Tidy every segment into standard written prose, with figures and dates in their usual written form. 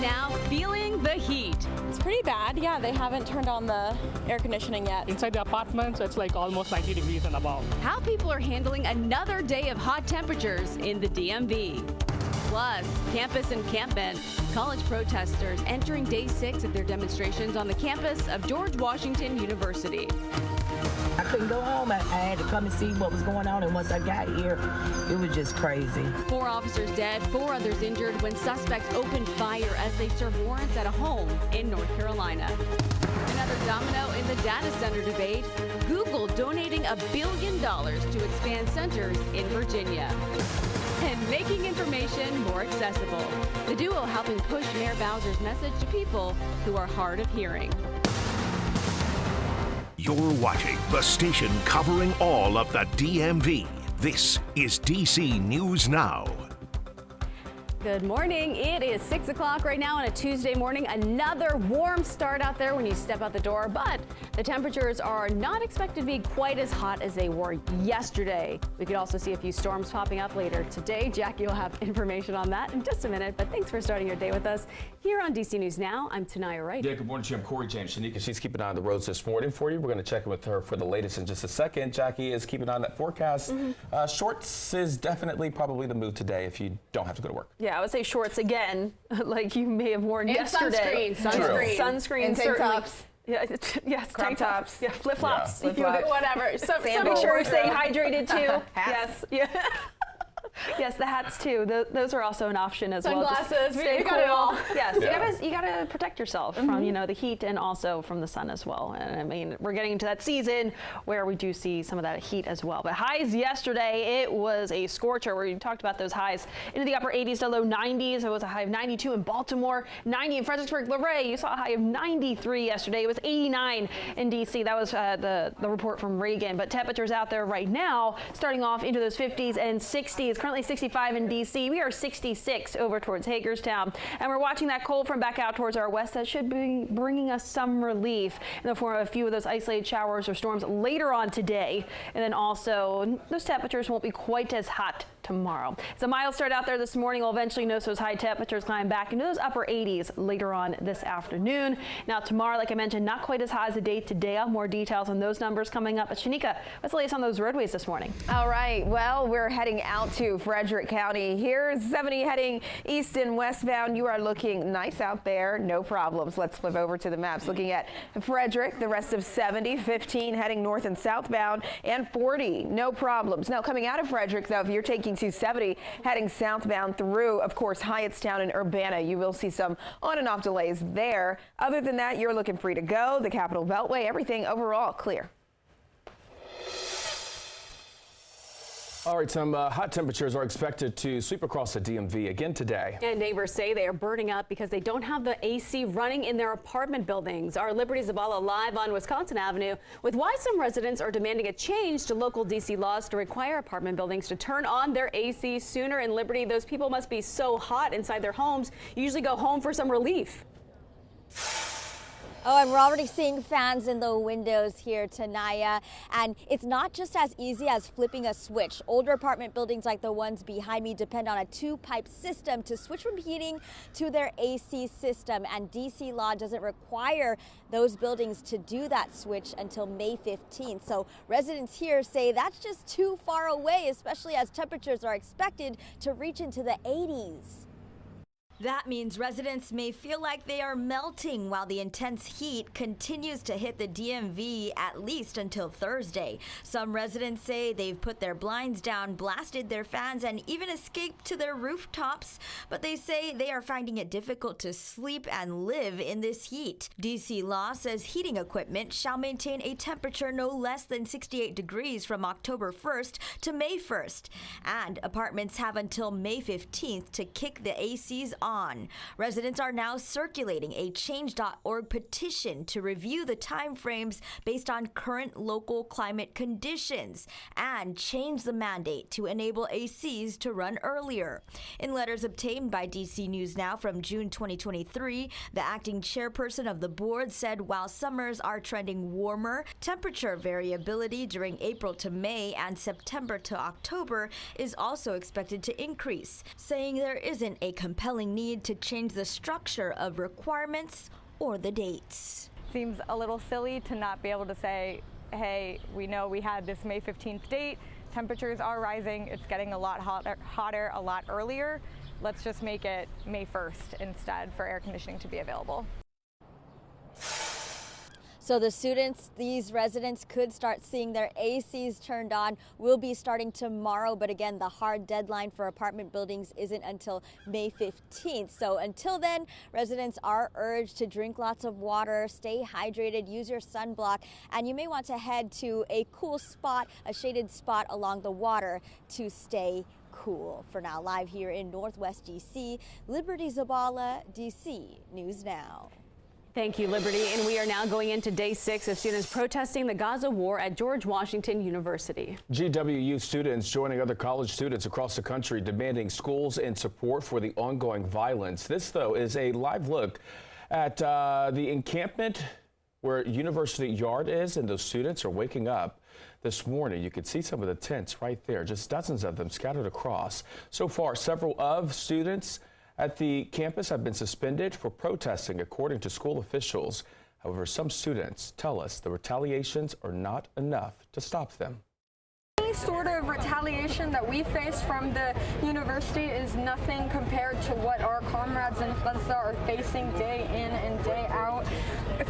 Now feeling the heat. It's pretty bad. Yeah, they haven't turned on the air conditioning yet. Inside the apartments, it's like almost 90 degrees and above. How people are handling another day of hot temperatures in the DMV. Plus, campus encampment. College protesters entering day 6 of their demonstrations on the campus of George Washington University. I couldn't go home. I had to come and see what was going on, and once I got here, it was just crazy. 4 officers dead, 4 others injured when suspects opened fire as they served warrants at a home in North Carolina. Another domino in the data center debate. Google donating $1 billion to expand centers in Virginia. And making information more accessible. The duo helping push Mayor Bowser's message to people who are hard of hearing. You're watching the station covering all of the DMV. This is DC News Now. Good morning. It is 6 o'clock right now on a Tuesday morning. Another warm start out there when you step out the door, but the temperatures are not expected to be quite as hot as they were yesterday. We could also see a few storms popping up later today. Jackie will have information on that in just a minute, but thanks for starting your day with us here on DC News Now. I'm Tanaya Wright. Yeah, good morning to you. I'm Corey James. Shanika, she's keeping an eye on the roads this morning for you. We're going to check in with her for the latest in just a second. Jackie is keeping an eye on that forecast. Shorts is definitely probably the move today if you don't have to go to work. Yeah, I would say shorts again, like you may have worn yesterday. Sunscreen. And tank tops. Yeah, yes, Crop tank tops. Yeah, flip-flops. Yeah. Flip-flops. Whatever. So make Sandals. sure we're staying hydrated too. Hats. Yes. Yeah. Yes, the hats too. Those are also an option as well. Sunglasses. Stay You cool. got it all. Yes, Yeah. you gotta protect yourself from the heat and also from the sun as well. And I mean, we're getting into that season where we do see some of that heat as well. But highs yesterday, it was a scorcher where you talked about those highs into the upper 80s to low 90s. It was a high of 92 in Baltimore, 90 in Fredericksburg, Luray. You saw a high of 93 yesterday. It was 89 in DC. That was the report from Reagan. But temperatures out there right now, starting off into those 50s and 60s. Currently 65 in DC. We are 66 over towards Hagerstown, and we're watching that cold front back out towards our west. That should be bringing us some relief in the form of a few of those isolated showers or storms later on today, and then also those temperatures won't be quite as hot tomorrow. It's a mild start out there this morning. We'll eventually notice those high temperatures climb back into those upper 80s later on this afternoon. Now tomorrow, like I mentioned, not quite as hot as the day today. I'll have more details on those numbers coming up. But Shanika, what's the latest on those roadways this morning? All right. Well, we're heading out to Frederick County. Here's 70 heading east and westbound. You are looking nice out there. No problems. Let's flip over to the maps. Looking at Frederick, the rest of 70, 15 heading north and southbound, and 40. No problems. Now coming out of Frederick, though, if you're taking 270 heading southbound through, of course, Hyattstown and Urbana, you will see some on and off delays there. Other than that, you're looking free to go. The Capitol Beltway, everything overall clear. All right, some hot temperatures are expected to sweep across the DMV again today. And neighbors say they are burning up because they don't have the AC running in their apartment buildings. Our Liberty Zabala live on Wisconsin Avenue with why some residents are demanding a change to local DC laws to require apartment buildings to turn on their AC sooner. In Liberty, those people must be so hot inside their homes, you usually go home for some relief. Oh, and we're already seeing fans in the windows here, Tanaya. And it's not just as easy as flipping a switch. Older apartment buildings like the ones behind me depend on a 2-pipe system to switch from heating to their AC system. And DC law doesn't require those buildings to do that switch until May 15th. So residents here say that's just too far away, especially as temperatures are expected to reach into the 80s. That means residents may feel like they are melting while the intense heat continues to hit the DMV at least until Thursday. Some residents say they've put their blinds down, blasted their fans, and even escaped to their rooftops. But they say they are finding it difficult to sleep and live in this heat. DC law says heating equipment shall maintain a temperature no less than 68 degrees from October 1st to May 1st. And apartments have until May 15th to kick the ACs on. Residents are now circulating a change.org petition to review the timeframes based on current local climate conditions and change the mandate to enable ACs to run earlier. In letters obtained by DC News Now from June 2023, the acting chairperson of the board said while summers are trending warmer, temperature variability during April to May and September to October is also expected to increase, saying there isn't a compelling need need to change the structure of requirements or the dates. Seems a little silly to not be able to say, hey, we know we had this May 15th date, temperatures are rising, it's getting a lot hotter a lot earlier. Let's just make it May 1st instead for air conditioning to be available. So the students, these residents could start seeing their ACs turned on. Will be starting tomorrow, but again, the hard deadline for apartment buildings isn't until May 15th. So until then, residents are urged to drink lots of water, stay hydrated, use your sunblock, and you may want to head to a cool spot, a shaded spot along the water to stay cool. For now, live here in Northwest DC, Liberty Zabala, DC News Now. Thank you, Liberty. And we are now going into day 6 of students protesting the Gaza war at George Washington University. GWU students joining other college students across the country demanding schools and support for the ongoing violence. This, though, is a live look at the encampment where University Yard is, and those students are waking up this morning. You can see some of the tents right there, just dozens of them scattered across. So far, several of students at the campus have been suspended for protesting, according to school officials. However, some students tell us the retaliations are not enough to stop them. Any sort of retaliation that we face from the university is nothing compared to what our comrades in Gaza are facing day in and day out.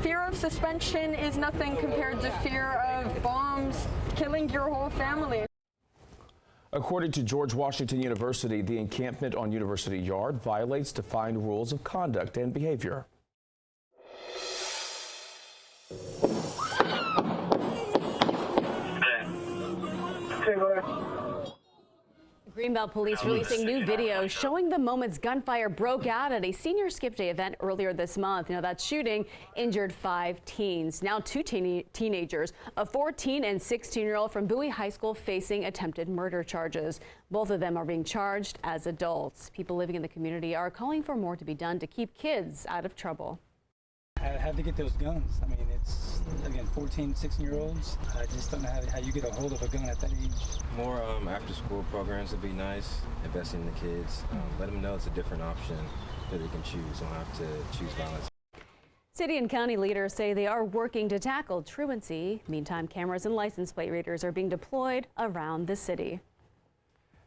Fear of suspension is nothing compared to fear of bombs killing your whole family. According to George Washington University, the encampment on University Yard violates defined rules of conduct and behavior. Greenbelt police releasing new video showing the moments gunfire broke out at a senior skip day event earlier this month. Now, that shooting injured 5 teens. Now 2 teenagers, a 14 and 16-year-old from Bowie High School, facing attempted murder charges. Both of them are being charged as adults. People living in the community are calling for more to be done to keep kids out of trouble. I had to get those guns. I mean, it's, again, 14, 16-year-olds. I just don't know how you get a hold of a gun at that age. More after-school programs would be nice, investing in the kids. Let them know it's a different option that they can choose. Don't have to choose violence. City and county leaders say they are working to tackle truancy. Meantime, cameras and license plate readers are being deployed around the city.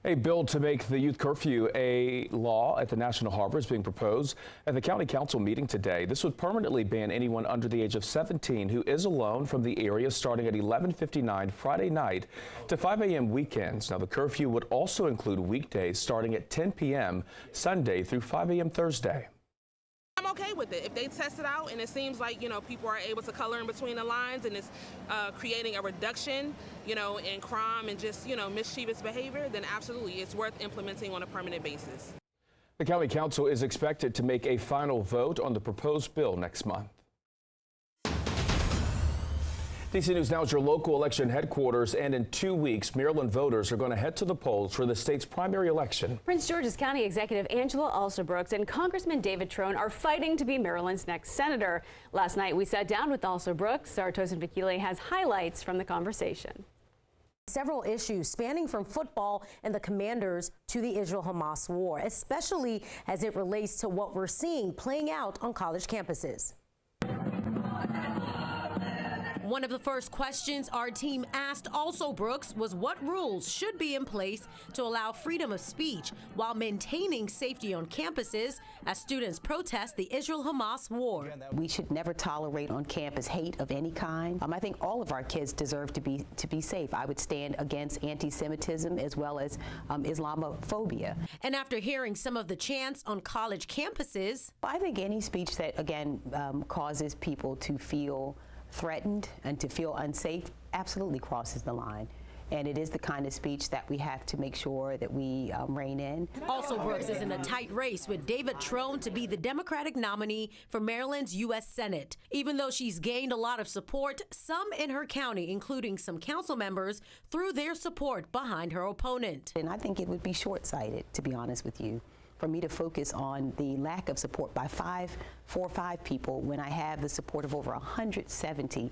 A bill to make the youth curfew a law at the National Harbor is being proposed at the County Council meeting today. This would permanently ban anyone under the age of 17 who is alone from the area starting at 11:59 Friday night to 5 a.m. weekends. Now, the curfew would also include weekdays starting at 10 p.m. Sunday through 5 a.m. Thursday. I'm okay with it. If they test it out and it seems like, people are able to color in between the lines and it's creating a reduction, in crime and just, mischievous behavior, then absolutely it's worth implementing on a permanent basis. The County Council is expected to make a final vote on the proposed bill next month. DC News Now is your local election headquarters, and in 2 weeks, Maryland voters are going to head to the polls for the state's primary election. Prince George's County Executive Angela Alsobrooks and Congressman David Trone are fighting to be Maryland's next senator. Last night, we sat down with Alsobrooks. Our Tosin Vakile has highlights from the conversation. Several issues spanning from football and the Commanders to the Israel-Hamas war, especially as it relates to what we're seeing playing out on college campuses. One of the first questions our team asked Alsobrooks was what rules should be in place to allow freedom of speech while maintaining safety on campuses as students protest the Israel-Hamas war. We should never tolerate on campus hate of any kind. I think all of our kids deserve to be safe. I would stand against anti-Semitism as well as Islamophobia. And after hearing some of the chants on college campuses, I think any speech that, again, causes people to feel threatened and to feel unsafe absolutely crosses the line. And it is the kind of speech that we have to make sure that we rein in. Alsobrooks is in a tight race with David Trone to be the Democratic nominee for Maryland's U.S. Senate. Even though she's gained a lot of support, some in her county, including some council members, threw their support behind her opponent. And I think it would be short-sighted, to be honest with you, for me to focus on the lack of support by 4 or 5 people when I have the support of over 170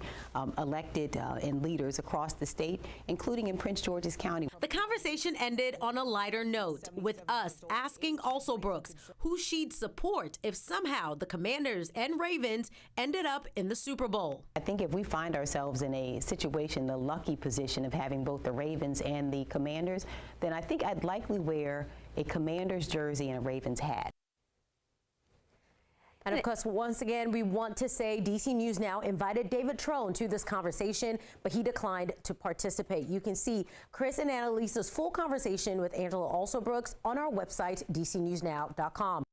elected and leaders across the state, including in Prince George's County. The conversation ended on a lighter note, with us asking Alsobrooks who she'd support if somehow the Commanders and Ravens ended up in the Super Bowl. I think if we find ourselves in a situation, the lucky position of having both the Ravens and the Commanders, then I think I'd likely wear a Commanders jersey and a Ravens hat. And of course, once again, we want to say DC News Now invited David Trone to this conversation, but he declined to participate. You can see Chris and Annalisa's full conversation with Angela Alsobrooks on our website, dcnewsnow.com.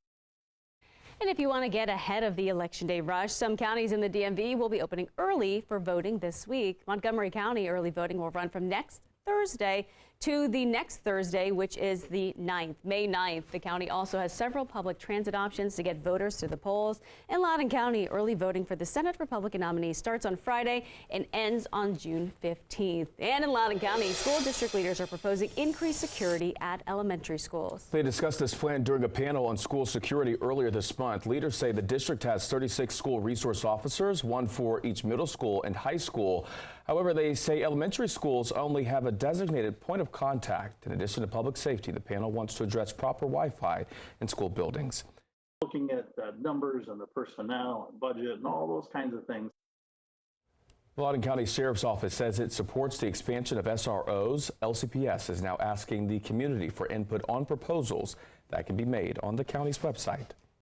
And if you want to get ahead of the Election Day rush, some counties in the DMV will be opening early for voting this week. Montgomery County early voting will run from next Thursday to the next Thursday, which is the 9th, May 9th. The county also has several public transit options to get voters to the polls. In Loudoun County, early voting for the Senate Republican nominee starts on Friday and ends on June 15th. And in Loudoun County, school district leaders are proposing increased security at elementary schools. They discussed this plan during a panel on school security earlier this month. Leaders say the district has 36 school resource officers, 1 for each middle school and high school. However, they say elementary schools only have a designated point of contact. In addition to public safety, the panel wants to address proper Wi-Fi in school buildings. Looking at numbers and the personnel and budget and all those kinds of things. The Loudoun County Sheriff's Office says it supports the expansion of SROs. LCPS is now asking the community for input on proposals that can be made on the county's website.